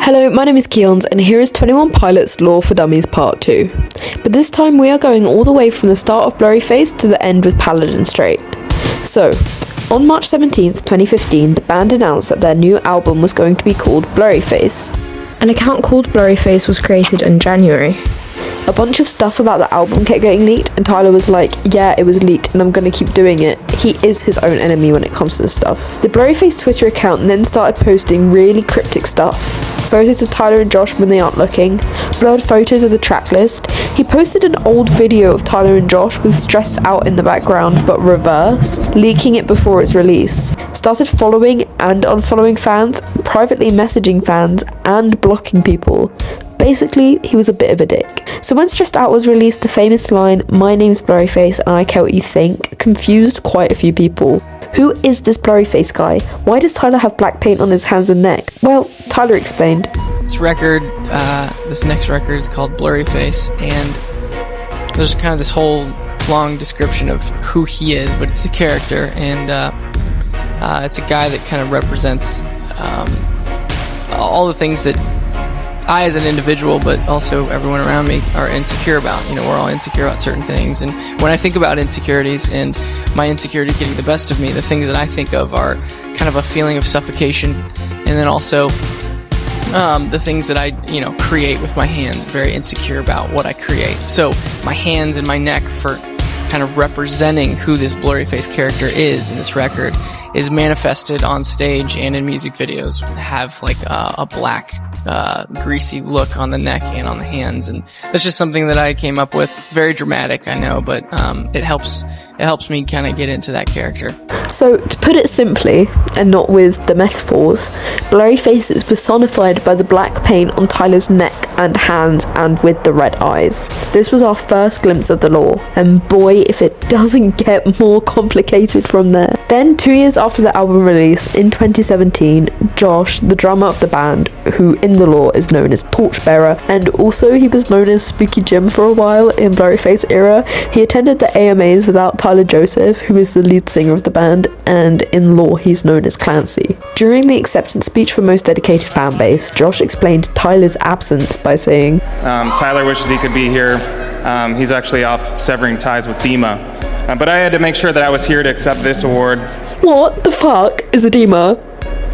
Hello, my name is KEONS and here is 21 Pilots Lore for Dummies Part 2. But this time we are going all the way from the start of Blurryface to the end with Paladin straight. So, on March 17th, 2015, the band announced that their new album was going to be called Blurryface. An account called Blurryface was created in January. A bunch of stuff about the album kept getting leaked and Tyler was like, yeah, it was leaked and I'm gonna keep doing it. He is his own enemy when it comes to this stuff. The Blurryface Twitter account then started posting really cryptic stuff. Photos of Tyler and Josh when they aren't looking, blurred photos of the track list. He posted an old video of Tyler and Josh with Stressed Out in the background but reversed, leaking it before its release. Started following and unfollowing fans, privately messaging fans and blocking people. Basically, he was a bit of a dick. So when Stressed Out was released, the famous line, "My name's Blurryface and I care what you think," confused quite a few people. Who is this Blurryface guy? Why does Tyler have black paint on his hands and neck? Well, Tyler explained. This next record is called Blurryface, and there's kind of this whole long description of who he is, but it's a character, and it's a guy that kind of represents all the things that I as an individual, but also everyone around me, are insecure about. You know, we're all insecure about certain things, and when I think about insecurities and my insecurities getting the best of me, the things that I think of are kind of a feeling of suffocation, and then also the things that I, create with my hands. Very insecure about what I create. So my hands and my neck, for kind of representing who this Blurryface character is in this record, is manifested on stage and in music videos. Have like a black greasy look on the neck and on the hands, and that's just something that I came up with. It's very dramatic, I know, but it helps me kind of get into that character. So, to put it simply, and not with the metaphors, Blurryface is personified by the black paint on Tyler's neck and hands and with the red eyes. This was our first glimpse of the lore, and boy, if it doesn't get more complicated from there. Then, 2 years after the album release, in 2017, Josh, the drummer of the band, who in the lore is known as Torchbearer, and also he was known as Spooky Jim for a while in Blurryface era, he attended the AMAs without Tyler Joseph, who is the lead singer of the band, and in lore he's known as Clancy. During the acceptance speech for Most Dedicated Fan Base, Josh explained Tyler's absence by saying, Tyler wishes he could be here. He's actually off severing ties with Dima. But I had to make sure that I was here to accept this award. What the fuck is edema?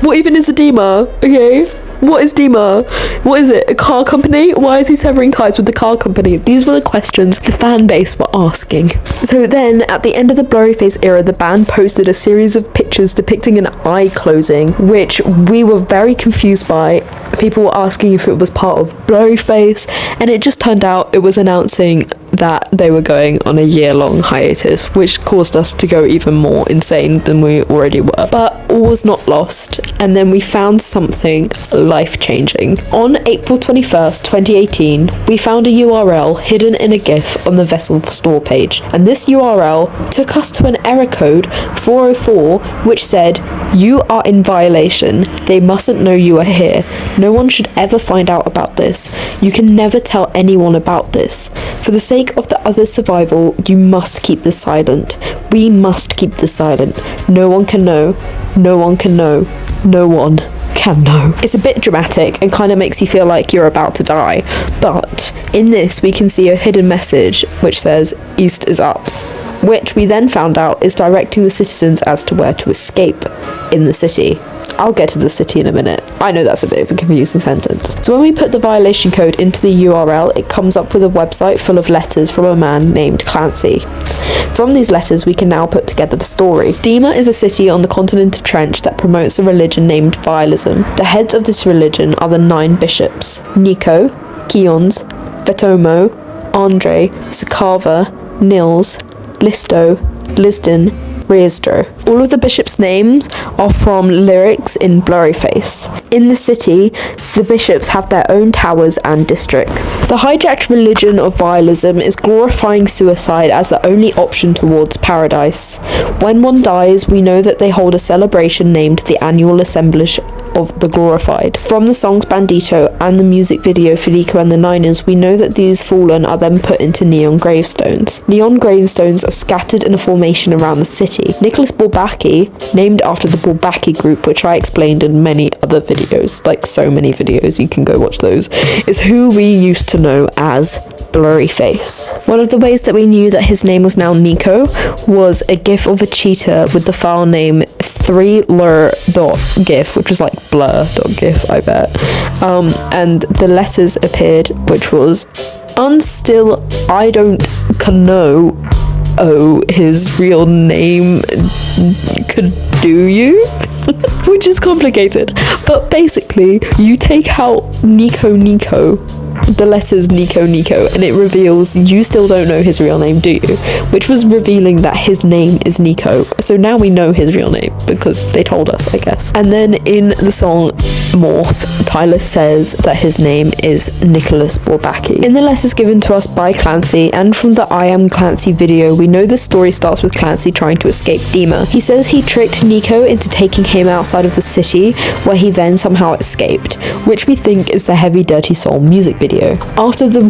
What even is edema? Okay? What is Dima? What is it? A car company? Why is he severing ties with the car company? These were the questions the fan base were asking. So then, at the end of the Blurryface era, the band posted a series of pictures depicting an eye closing, which we were very confused by. People were asking if it was part of Blurryface, and it just turned out it was announcing that they were going on a year-long hiatus, which caused us to go even more insane than we already were. But all was not lost, and then we found something life-changing. On April 21st, 2018, we found a URL hidden in a GIF on the Vessel store page, and this URL took us to an error code 404, which said, "You are in violation. They mustn't know you are here. No one should ever find out about this. You can never tell anyone about this. For the sake of the other's survival, you must keep this silent. We must keep this silent. No one can know. No one can know. No one can know." It's a bit dramatic and kind of makes you feel like you're about to die, but in this we can see a hidden message which says "East is up," which we then found out is directing the citizens as to where to escape in the city. I'll get to the city in a minute. I know that's a bit of a confusing sentence. So when we put the violation code into the URL, it comes up with a website full of letters from a man named Clancy. From these letters, we can now put together the story. Dima is a city on the continent of Trench that promotes a religion named Vialism. The heads of this religion are the 9 bishops: Nico, KEONS, Vetomo, Andre, Sakava, Nils, Listo, Lisden, Riesdro. All of the bishops' names are from lyrics in Blurryface. In the city, the bishops have their own towers and districts. The hijacked religion of Vialism is glorifying suicide as the only option towards paradise. When one dies, we know that they hold a celebration named the Annual of The Glorified. From the songs Bandito and the music video for Nico and the Niners, we know that these fallen are then put into neon gravestones. Neon gravestones are scattered in a formation around the city. Nicholas Bourbaki, named after the Bourbaki group, which I explained in many other videos, like so many videos, you can go watch those, is who we used to know as Blurryface. One of the ways that we knew that his name was now Nico was a gif of a cheetah with the file name 3lur.gif, which was like blur.gif, I bet. And the letters appeared, which was unstill I don't know his real name could do you which is complicated, but basically you take out Nico, the letters Nico, and it reveals you still don't know his real name, do you? Which was revealing that his name is Nico. So now we know his real name because they told us, I guess. And then in the song Morph, Tyler says that his name is Nicholas Bourbaki. In the letters given to us by Clancy and from the I Am Clancy video, we know the story starts with Clancy trying to escape Dima. He says he tricked Nico into taking him outside of the city, where he then somehow escaped, which we think is the Heavy Dirty Soul music video. After the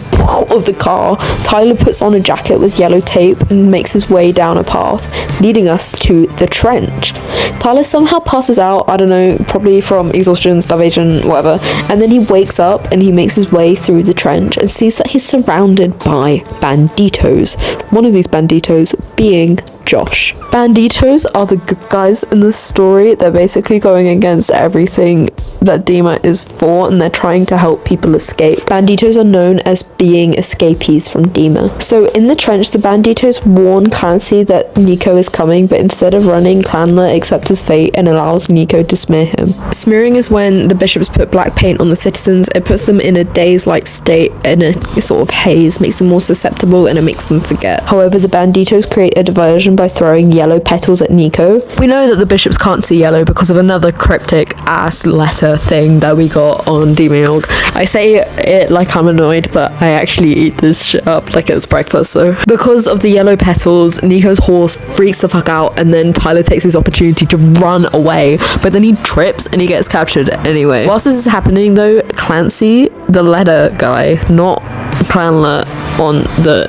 of the car, Tyler puts on a jacket with yellow tape and makes his way down a path, leading us to the trench. Tyler somehow passes out, I don't know, probably from exhaustion, starvation, whatever, and then he wakes up and he makes his way through the trench and sees that he's surrounded by banditos. One of these banditos being Josh. Banditos are the good guys in the story. They're basically going against everything that Dima is for, and they're trying to help people escape. Banditos are known as being escapees from Dima. So in the trench, the banditos warn Clancy that Nico is coming, but instead of running, Clanler accepts his fate and allows Nico to smear him. Smearing is when the bishops put black paint on the citizens. It puts them in a daze-like state, in a sort of haze, makes them more susceptible, and it makes them forget. However, the banditos create a diversion by throwing yellow petals at Nico. We know that the bishops can't see yellow because of another cryptic ass letter thing that we got on Demailed. I say it like I'm annoyed, but I actually eat this shit up like it's breakfast. So because of the yellow petals, Nico's horse freaks the fuck out, and then Tyler takes his opportunity to run away, but then he trips and he gets captured anyway. Whilst this is happening though, Clancy, the letter guy, not Clanler on the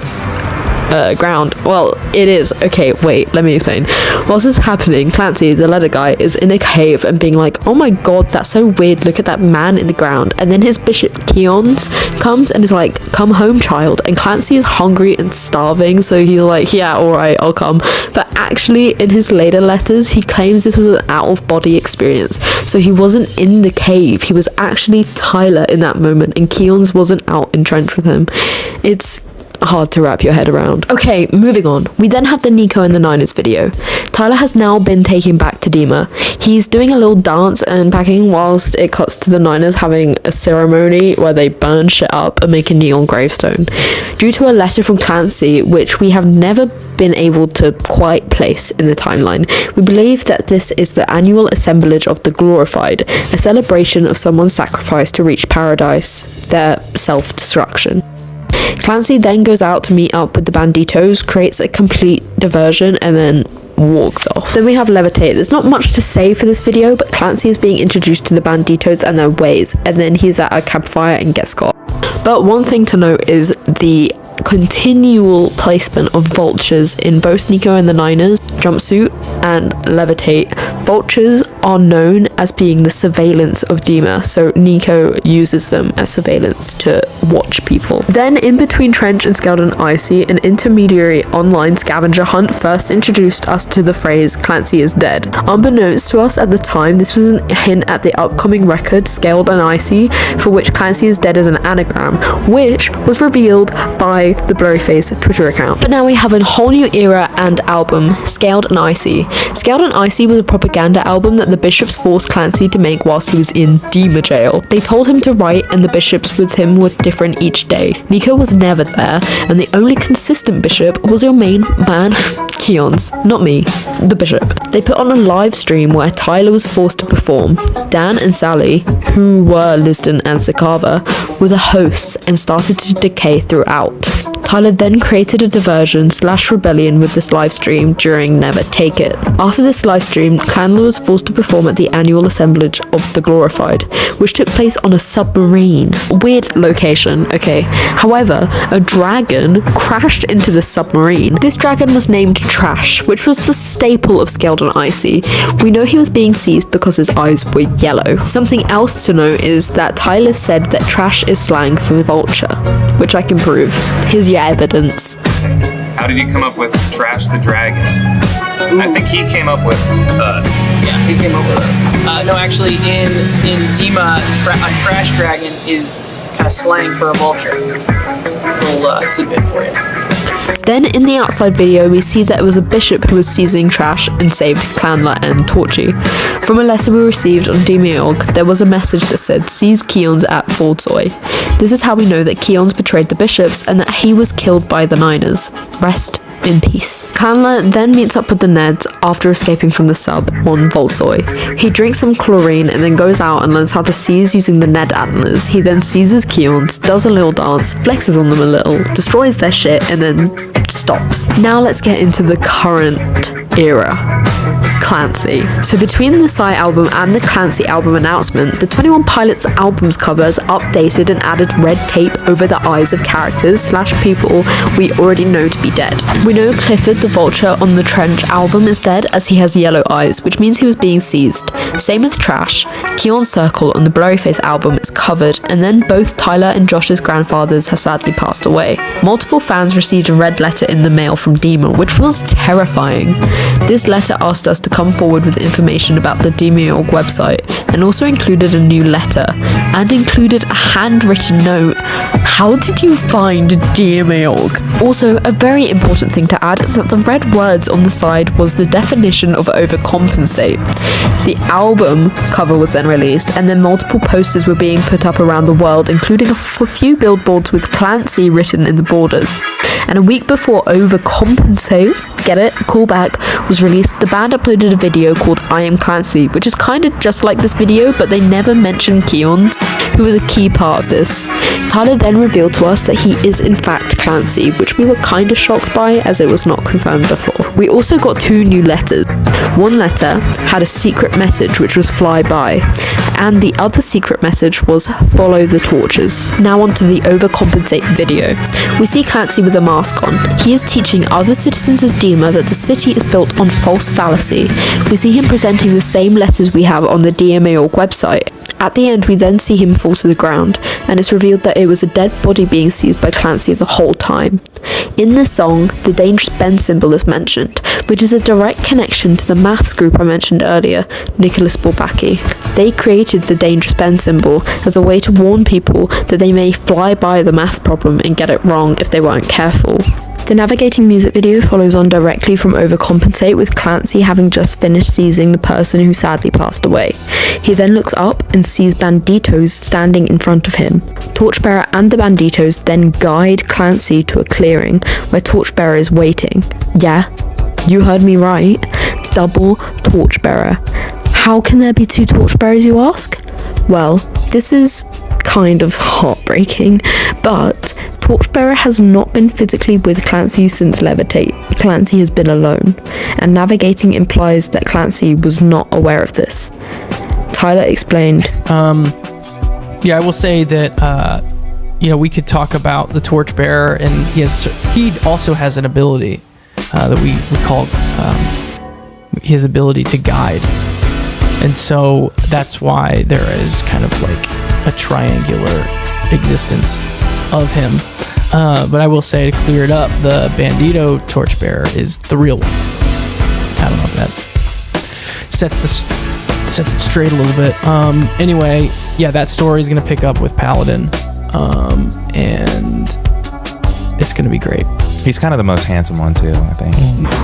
ground. Well, it is. Okay, wait, let me explain. Whilst this is happening, Clancy, the letter guy, is in a cave and being like, oh my god, that's so weird, look at that man in the ground. And then his bishop KEONS comes and is like, come home, child. And Clancy is hungry and starving, so he's like, yeah, alright, I'll come. But actually, in his later letters, he claims this was an out-of-body experience. So he wasn't in the cave, he was actually Tyler in that moment, and KEONS wasn't out in trench with him. It's hard to wrap your head around. Okay, moving on. We then have the Nico and the Niners video. Tyler has now been taken back to Dima. He's doing a little dance and packing whilst it cuts to the Niners having a ceremony where they burn shit up and make a neon gravestone. Due to a letter from Clancy, which we have never been able to quite place in the timeline, we believe that this is the annual assemblage of the Glorified, a celebration of someone's sacrifice to reach paradise, their self-destruction. Clancy then goes out to meet up with the banditos, creates a complete diversion, and then walks off. Then we have Levitate. There's not much to say for this video, but Clancy is being introduced to the banditos and their ways, and then he's at a campfire and gets got. But one thing to note is the continual placement of vultures in both Nico and the Niners jumpsuit and Levitate. Vultures are known as being the surveillance of Dima, so Nico uses them as surveillance to watch people. Then in between Trench and Scaled and Icy, an intermediary online scavenger hunt first introduced us to the phrase Clancy is dead. Unbeknownst to us at the time, this was a hint at the upcoming record Scaled and Icy, for which Clancy is dead as an anagram, which was revealed by the Blurryface Twitter account. But now we have a whole new era and album, Scaled and Icy. Scaled and Icy was a propaganda album that the bishops forced Clancy to make whilst he was in Dima jail. They told him to write, and the bishops with him were different each day. Nico was never there, and the only consistent bishop was your main man, KEONS, not me, the bishop. They put on a live stream where Tyler was forced to perform. Dan and Sally, who were Lisden and Sakava, were the hosts and started to decay throughout. Tyler then created a diversion / rebellion with this livestream during Never Take It. After this livestream, Chandler was forced to perform at the annual assemblage of the Glorified, which took place on a submarine. Weird location, okay. However, a dragon crashed into the submarine. This dragon was named Trash, which was the staple of Scaled and Icy. We know he was being seized because his eyes were yellow. Something else to note is that Tyler said that trash is slang for vulture, which I can prove. Here's your evidence. How did you come up with Trash the Dragon? I think he came up with us. Yeah, he came up with us. No, actually, in Dima, a trash dragon is kind of slang for a vulture. Little tidbit for you. Then in the outside video, we see that it was a bishop who was seizing Trash and saved Chandler and Torchy. From a letter we received on Demiurg, there was a message that said, "Seize KEONS at Voltsoy." This is how we know that KEONS betrayed the bishops and that he was killed by the Niners. Rest in peace. Chandler then meets up with the Neds after escaping from the sub on Voltsoy. He drinks some chlorine and then goes out and learns how to seize using the Ned antlers. He then seizes KEONS, does a little dance, flexes on them a little, destroys their shit, and then stops. Now let's get into the current era. Clancy. So between the Psy album and the Clancy album announcement, the 21 Pilots album's covers updated and added red tape over the eyes of characters / people we already know to be dead. We know Clifford the Vulture on the Trench album is dead as he has yellow eyes, which means he was being seized. Same with Trash. KEONS Circle on the Blurryface album is covered, and then both Tyler and Josh's grandfathers have sadly passed away. Multiple fans received a red letter in the mail from Dima, which was terrifying. This letter asked us to come forward with information about the Demiurg website, and also included a new letter, and included a handwritten note. How did you find Demiurg? Also, a very important thing to add is that the red words on the side was the definition of overcompensate. The album cover was then released, and then multiple posters were being put up around the world, including a few billboards with Clancy written in the borders. And a week before Overcompensate, get it, callback, was released, the band uploaded a video called I Am Clancy, which is kind of just like this video, but they never mentioned KEONS, who was a key part of this. Tyler then revealed to us that he is in fact Clancy, which we were kind of shocked by as it was not confirmed before. We also got 2 new letters. One letter had a secret message which was fly by, and the other secret message was follow the torches. Now onto the Overcompensate video. We see Clancy with a mask on. He is teaching other citizens of Dima that the city is built on false fallacy. We see him presenting the same letters we have on the Demiurg website. At the end, we then see him fall to the ground, and it's revealed that it was a dead body being seized by Clancy the whole time. In this song, the Dangerous Ben symbol is mentioned, which is a direct connection to the maths group I mentioned earlier, Nicholas Bourbaki. They created the Dangerous Ben symbol as a way to warn people that they may fly by the maths problem and get it wrong if they weren't careful. The Navigating music video follows on directly from Overcompensate, with Clancy having just finished seizing the person who sadly passed away. He then looks up and sees banditos standing in front of him. Torchbearer and the banditos then guide Clancy to a clearing where Torchbearer is waiting. Yeah, you heard me right. Double Torchbearer. How can there be 2 Torchbearers, you ask? Well, this is kind of heartbreaking, but Torchbearer has not been physically with Clancy since Levitate. Clancy has been alone, and Navigating implies that Clancy was not aware of this. Tyler explained. Yeah, I will say that, we could talk about the Torchbearer, and he also has an ability that we call his ability to guide. And so that's why there is kind of like a triangular existence of him. But I will say, to clear it up, the Bandito Torchbearer is the real one. I don't know if that sets it straight a little bit. Anyway, yeah, that story is going to pick up with Paladin. And it's going to be great. He's kind of the most handsome one too, I think.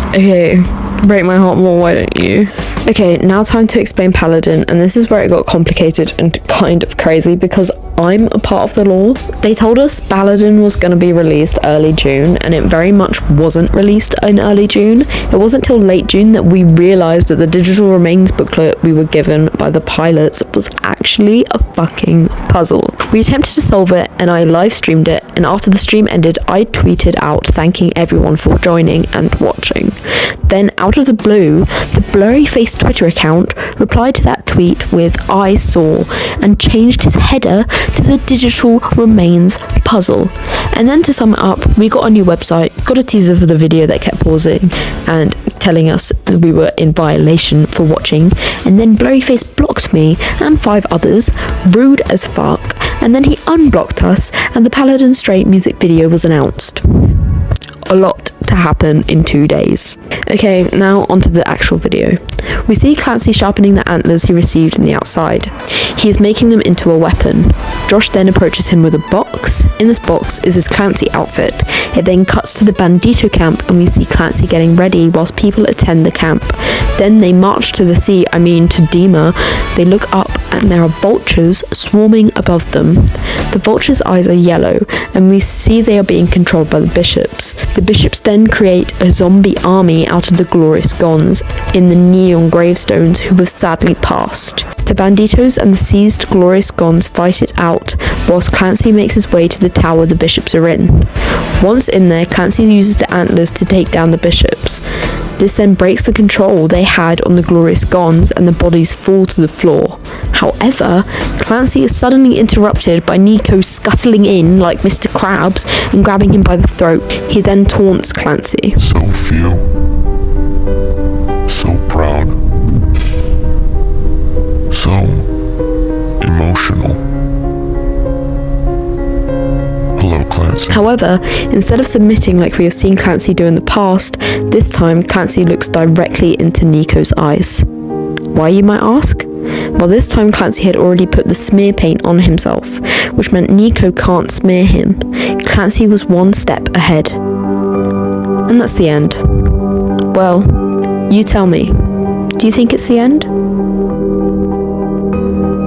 Okay, break my heart more, why don't you? Okay, now time to explain Paladin, and this is where it got complicated and kind of crazy because I'm a part of the lore. They told us Paladin was going to be released early June, and it very much wasn't released in early June. It wasn't till late June that we realised that the digital remains booklet we were given by the pilots was actually a fucking puzzle. We attempted to solve it and I live streamed it, and after the stream ended I tweeted out thanking everyone for joining and watching. Then out of the blue, the Blurryface Twitter account replied to that tweet with "I saw" and changed his header to the digital remains puzzle. And then to sum it up, we got a new website, got a teaser for the video that kept pausing and telling us we were in violation for watching, and then Blurryface blocked me and 5 others, rude as fuck, and then he unblocked us and the Paladin Straight music video was announced. A lot to happen in 2 days. Okay, now onto the actual video. We see Clancy sharpening the antlers he received in the outside. He is making them into a weapon. Josh then approaches him with a box. In this box is his Clancy outfit. It then cuts to the Bandito camp and we see Clancy getting ready whilst people attend the camp. Then they march to the sea, to Dima. They look up and there are vultures swarming above them. The vultures' eyes are yellow and we see they are being controlled by the bishops. The bishops then create a zombie army out of the glorious Gons in the neon gravestones who have sadly passed. The banditos and the seized glorious Gons fight it out, whilst Clancy makes his way to the tower the bishops are in. Once in there, Clancy uses the antlers to take down the bishops. This then breaks the control they had on the glorious Gons and the bodies fall to the floor. However, Clancy is suddenly interrupted by Nico scuttling in like Mr. Krabs and grabbing him by the throat. He then taunts Clancy. So few. So proud. So emotional. Hello, Clancy. However, instead of submitting like we have seen Clancy do in the past, this time Clancy looks directly into Nico's eyes. Why, you might ask? Well, this time Clancy had already put the smear paint on himself, which meant Nico can't smear him. Clancy was one step ahead. And that's the end. Well, you tell me. Do you think it's the end?